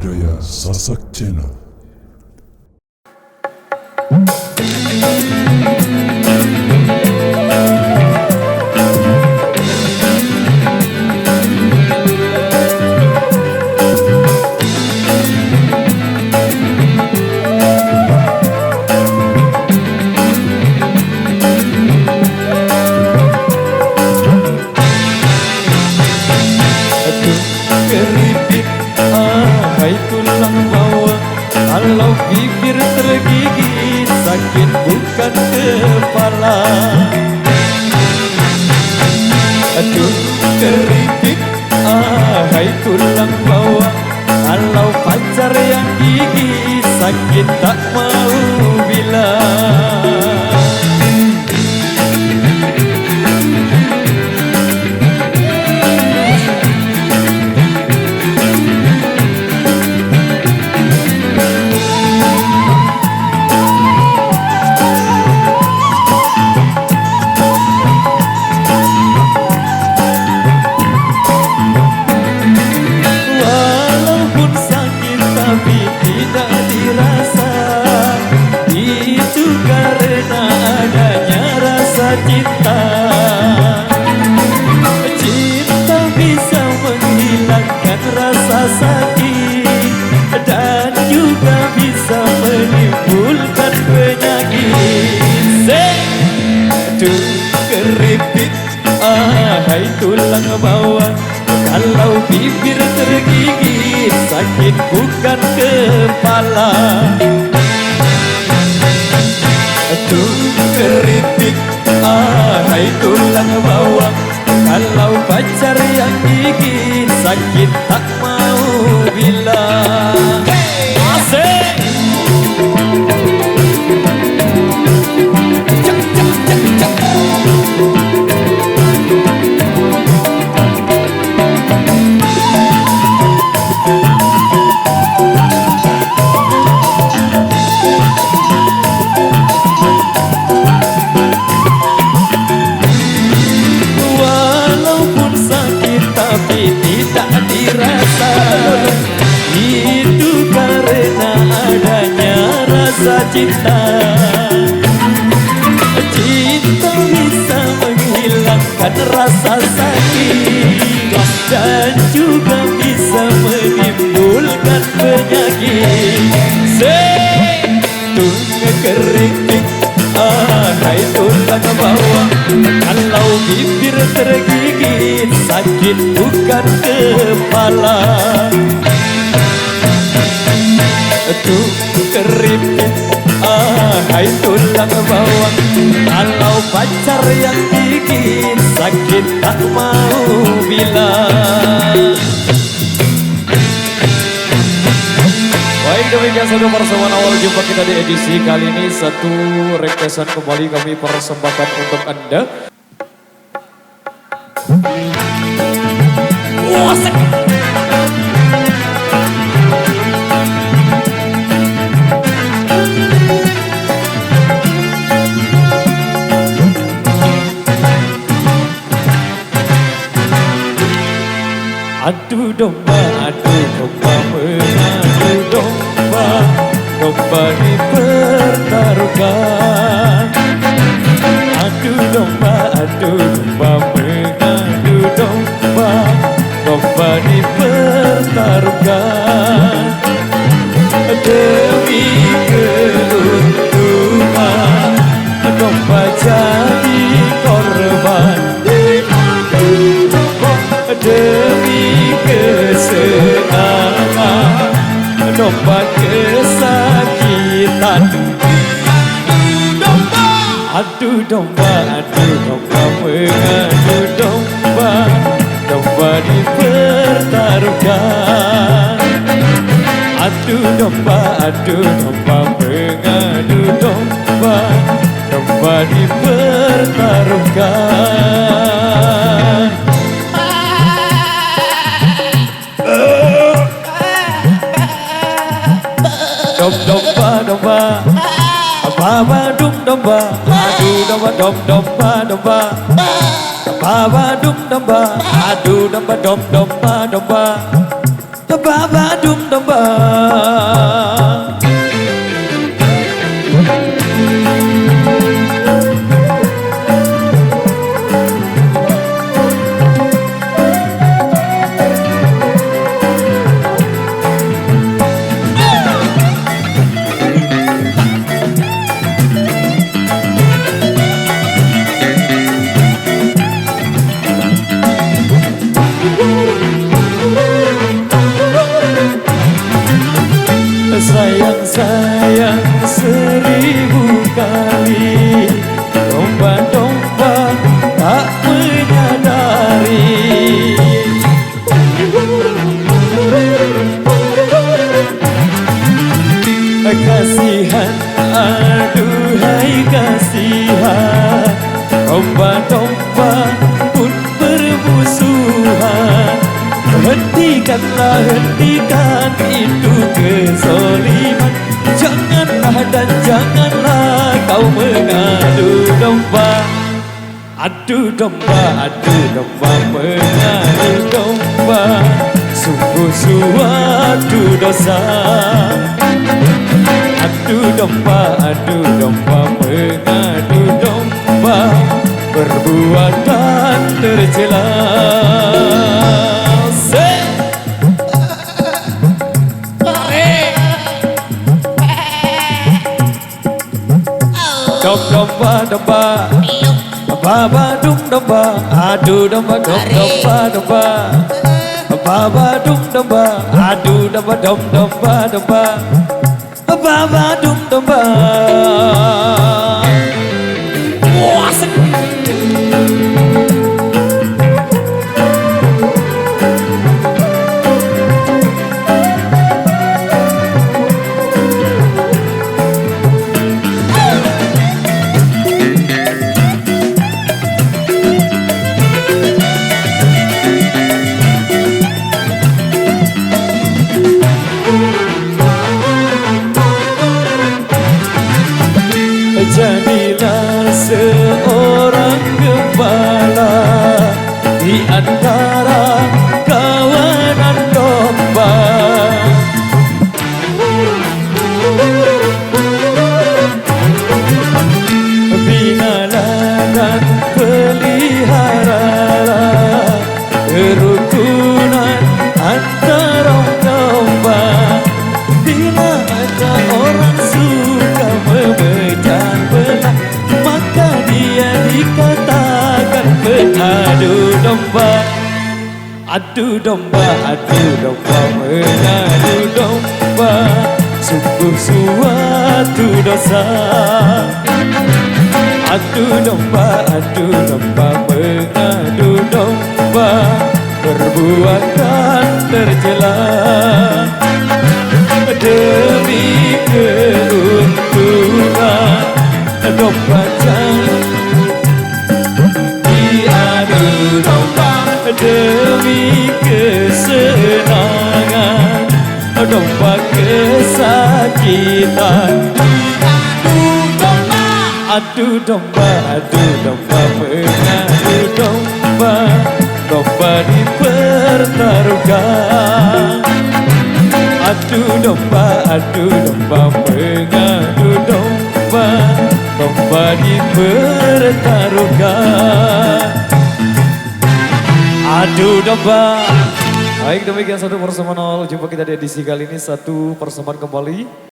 Budaya Sasak Channel. Keripik, hai tulang bawah. Kalau bibir tergigit, sakit bukan kepala. Aduh keripik, hai tulang bawah. Kalau pacar yang gigit, sakit tak mau bilang. Cinta bisa menghilangkan rasa sakit dan juga bisa menimbulkan penyakit. Aduh keripik, hai tulang bawah. Kalau bibir tergigit, sakit bukan kepala. Aduh keripik, hai tulang bawah. Kalau pacar yang gigit, sakit tak mau bilang. Asik. Cak, cak, cak, cak. Tapi tidak dirasa, itu karena adanya rasa cinta. Cinta bisa menghilangkan rasa sakit dan juga bisa menimbulkan penyakit. Tunggu keripik, hai tulang bawah. Kalau bibir tergigit, sakit bukan kepala. Tuh keripik, hai tulang bawah. Kalau pacar yang gigit, sakit tak mau bilang. Baik, demikian satu persembahan awal jumpa kita di edisi kali ini. Satu requestan kembali kami persembahkan untuk Anda. Wasek. Adu domba, mengadu domba, domba dipertaruhkan. Adu domba, mengadu domba, domba dipertaruhkan. Demi keuntungan, domba jadi korban. Demi kesenangan, domba kesakitan. Adu domba, mengadu domba, domba dipertaruhkan. Adu domba, mengadu domba, domba dipertaruhkan. Domba, baba dum domba, adu domba, domba. Baba dum domba, adu domba, domba. Babadum domba. Sayang-sayang 1000 kali, domba-domba tak menyadari. Kasihan, aduhai kasihan, domba-domba pun bermusuhan. Hentikanlah, hentikan itu kezoliman. Janganlah dan janganlah kau mengadu domba. Adu domba, mengadu domba, sungguh suatu dosa. Adu domba, mengadu domba, perbuatan tercela. Domba, babadum domba, adu domba, domba, babadum domba, adu domba, domba, babadum domba. Wah, jadilah seorang gembala di antara kawanan domba. Binalah dan peliharalah kerukunan antara domba. Bila ada orang suka memecah belah, maka dia dikatakan pengadu domba. Adu domba, mengadu domba, sungguh suatu dosa. Adu domba, mengadu domba, perbuatan tercela. Demi keuntungan domba jangan diadu domba. Demi kesenangan domba kesakitan. Adu domba, mengadu domba, domba dipertaruhkan. Adu domba, mengadu domba, domba dipertaruhkan. Adu domba. Baik, demikian satu persembahan awal jumpa kita di edisi kali ini. Satu persembahan kembali